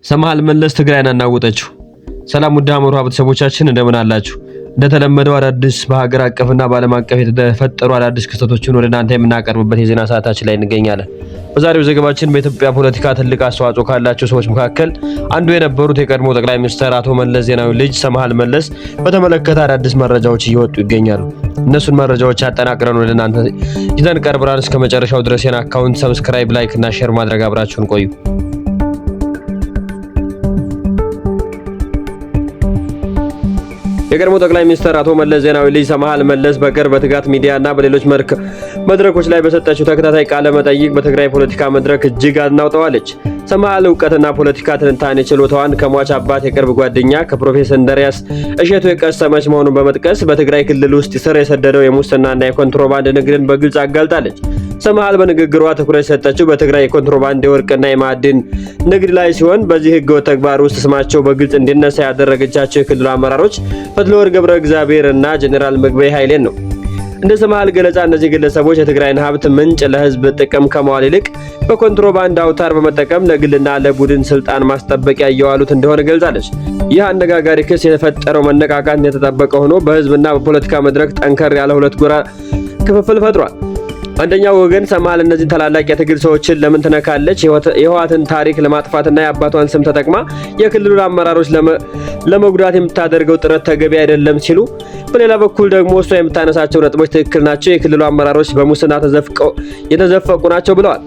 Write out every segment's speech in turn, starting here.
ሰማሃል መለስ ትግራይን አናወጠችው። ሰላም ውድ አምሮ ቤተሰቦቻችን እንደምን አላችሁ? እንደተለመደው አዳዲስ በሀገር አቀፍና በዓለም አቀፍ የተፈጠሩ አዳዲስ ክስተቶችን ወደ እናንተ የምናቀርብበት የዜና ሰዓታችን ላይ እንገኛለን። በዛሬው ዘገባችን በኢትዮጵያ ፖለቲካ ትልቅ አስተዋጽኦ ካላቸው ሰዎች መካከል አንዱ የነበሩት የቀድሞ ጠቅላይ ሚኒስትር አቶ መለስ ዜናዊ ልጅ ሰማሃል መለስ በተመለከተ አዳዲስ መረጃዎች እየወጡ ይገኛሉ። እነሱን መረጃዎች አጠናቅረን ወደ እናንተ ይዘን ቀርበናል። እስከ መጨረሻው ድረስ የና አካውንት ሰብስክራይብ፣ ላይክ እና ሼር ማድረግ አብራችሁን ቆዩ። የቀድሞ ጠቅላይ ሚኒስትር አቶ መለስ ዜናዊ ልጅ ሰማሃል መለስ በቅርብ በትጋት ሚዲያና በሌሎች መድረኮች ላይ በሰጠችው ተከታታይ ቃለ መጠይቅ በትግራይ ፖለቲካ መድረክ እጅግ አናውጣዋለች። ሰማሃል እውቀትና ፖለቲካ ትንታኔ ችሎታዋን ከሟች አባት የቅርብ ጓደኛ ከፕሮፌሰር እንድሪያስ እሸቱ የቀሰመች መሆኑን በመጥቀስ በትግራይ ክልል ውስጥ ስር የሰደደው የሙስናና የኮንትሮባንድ ንግድን በግልጽ አጋልጣለች። ሰማሃል በንግግሯ ትኩረት የሰጠችው በትግራይ የኮንትሮባንድ የወርቅና የማዕድን ንግድ ላይ ሲሆን በዚህ ህገወጥ ተግባር ውስጥ ስማቸው በግልጽ እንዲነሳ ያደረገቻቸው የክልሉ አመራሮች ፈትለወርቅ ገብረ እግዚአብሔር እና ጀነራል ምግበይ ኃይሌን ነው። እንደ ሰማሃል ገለጻ እነዚህ ግለሰቦች የትግራይን ሀብት ምንጭ ለህዝብ ጥቅም ከመዋል ይልቅ በኮንትሮባንድ አውታር በመጠቀም ለግልና ለቡድን ስልጣን ማስጠበቂያ እየዋሉት እንደሆነ ገልጻለች። ይህ አነጋጋሪ ክስ የፈጠረው መነቃቃት እንደተጠበቀ ሆኖ በህዝብና በፖለቲካ መድረክ ጠንከር ያለ ሁለት ጎራ ክፍፍል ፈጥሯል። አንደኛው ወገን ሰማሃል እነዚህን ታላላቅ የትግል ሰዎችን ለምን ትነካለች? የህወሓትን ታሪክ ለማጥፋትና የአባቷን ስም ተጠቅማ የክልሉን አመራሮች ለመጉዳት የምታደርገው ጥረት ተገቢ አይደለም ሲሉ፣ በሌላ በኩል ደግሞ እሷ የምታነሳቸው ነጥቦች ትክክል ናቸው፣ የክልሉ አመራሮች በሙስና የተዘፈቁ ናቸው ብለዋል።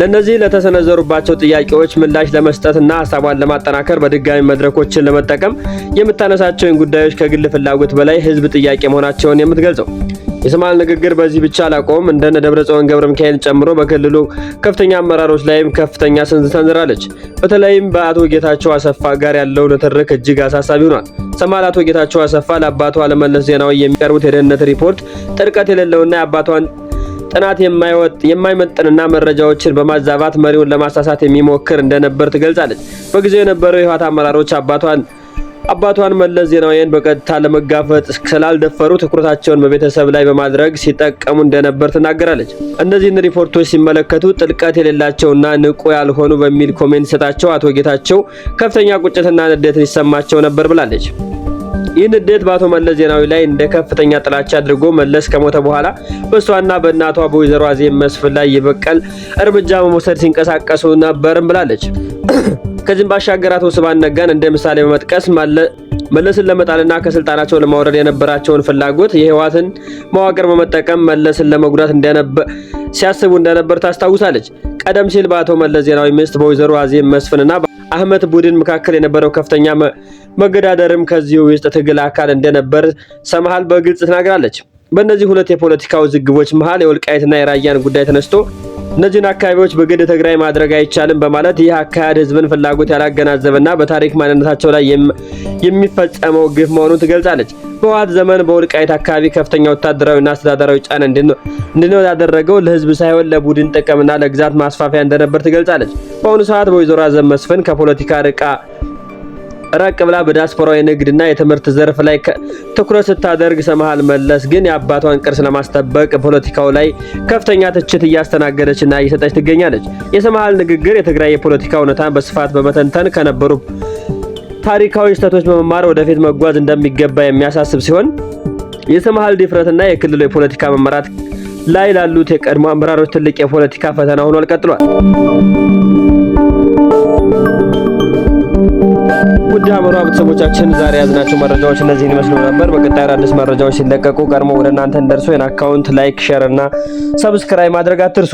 ለነዚህ ለተሰነዘሩባቸው ጥያቄዎች ምላሽ ለመስጠትና ሀሳቧን ለማጠናከር በድጋሚ መድረኮችን ለመጠቀም የምታነሳቸውን ጉዳዮች ከግል ፍላጎት በላይ ህዝብ ጥያቄ መሆናቸውን የምትገልጸው የሰማሃል ንግግር በዚህ ብቻ አላቆም። እንደነ ደብረጽዮን ገብረ ሚካኤል ጨምሮ በክልሉ ከፍተኛ አመራሮች ላይም ከፍተኛ ስንዝር ሰንዝራለች። በተለይም በአቶ ጌታቸው አሰፋ ጋር ያለው ንትርክ እጅግ አሳሳቢ ሆኗል። ሰማሃል አቶ ጌታቸው አሰፋ ለአባቷ ለመለስ ዜናዊ የሚቀርቡት የደህንነት ሪፖርት ጥልቀት የሌለውና የአባቷን ጥናት የማይመጥንና መረጃዎችን በማዛባት መሪውን ለማሳሳት የሚሞክር እንደነበር ትገልጻለች። በጊዜው የነበረው የህወሓት አመራሮች አባቷን መለስ ዜናዊን በቀጥታ ለመጋፈጥ ስላልደፈሩ ትኩረታቸውን በቤተሰብ ላይ በማድረግ ሲጠቀሙ እንደነበር ትናገራለች። እነዚህን ሪፖርቶች ሲመለከቱ ጥልቀት የሌላቸውና ንቁ ያልሆኑ በሚል ኮሜንት ሰጣቸው አቶ ጌታቸው ከፍተኛ ቁጭትና ንዴት ሊሰማቸው ነበር ብላለች። ይህ ንዴት በአቶ መለስ ዜናዊ ላይ እንደ ከፍተኛ ጥላቻ አድርጎ መለስ ከሞተ በኋላ በእሷና በእናቷ በወይዘሮ አዜብ መስፍን ላይ የበቀል እርምጃ በመውሰድ ሲንቀሳቀሱ ነበርም ብላለች። ከዚህም ባሻገር አቶ ስብሃት ነጋን እንደ ምሳሌ በመጥቀስ መለስን ለመጣልና ከስልጣናቸው ለማውረድ የነበራቸውን ፍላጎት የህወሓትን መዋቅር በመጠቀም መለስን ለመጉዳት ሲያስቡ እንደነበር ታስታውሳለች። ቀደም ሲል በአቶ መለስ ዜናዊ ሚስት በወይዘሮ አዜብ መስፍንና አህመድ ቡድን መካከል የነበረው ከፍተኛ መገዳደርም ከዚህ ውስጥ ትግል አካል እንደነበር ሰማሃል በግልጽ ተናግራለች። በእነዚህ ሁለት የፖለቲካ ውዝግቦች መሃል የወልቃይትና የራያን ጉዳይ ተነስቶ እነዚህን አካባቢዎች በግድ ትግራይ ማድረግ አይቻልም በማለት ይህ አካሄድ ህዝብን ፍላጎት ያላገናዘበና በታሪክ ማንነታቸው ላይ የሚፈጸመው ግፍ መሆኑን ትገልጻለች። በህወሓት ዘመን በወልቃይት አካባቢ ከፍተኛ ወታደራዊና አስተዳደራዊ ጫና እንዲኖር ያደረገው ለህዝብ ሳይሆን ለቡድን ጥቅምና ለግዛት ማስፋፊያ እንደነበር ትገልጻለች። በአሁኑ ሰዓት በወይዘሮ አዜብ መስፍን ከፖለቲካ ራቅ ብላ በዲያስፖራዊ ንግድና የትምህርት ዘርፍ ላይ ትኩረት ስታደርግ፣ ሰማሃል መለስ ግን የአባቷን ቅርስ ለማስጠበቅ ፖለቲካው ላይ ከፍተኛ ትችት እያስተናገደችና እየሰጠች ትገኛለች። የሰማሃል ንግግር የትግራይ የፖለቲካ እውነታን በስፋት በመተንተን ከነበሩ ታሪካዊ ስህተቶች በመማር ወደፊት መጓዝ እንደሚገባ የሚያሳስብ ሲሆን የሰማሃል ድፍረትና የክልሉ የፖለቲካ መመራት ላይ ላሉት የቀድሞ አመራሮች ትልቅ የፖለቲካ ፈተና ሆኖ ቀጥሏል። ውድ አምሮ ቤተሰቦቻችን ዛሬ ያዝናቸው መረጃዎች እነዚህን ይመስሉ ነበር። በቀጣይ አዲስ መረጃዎች ሲለቀቁ ቀድሞ ወደ እናንተ እንደርሱ የና አካውንት ላይክ፣ ሼር እና ሰብስክራይብ ማድረግ አትርሱ።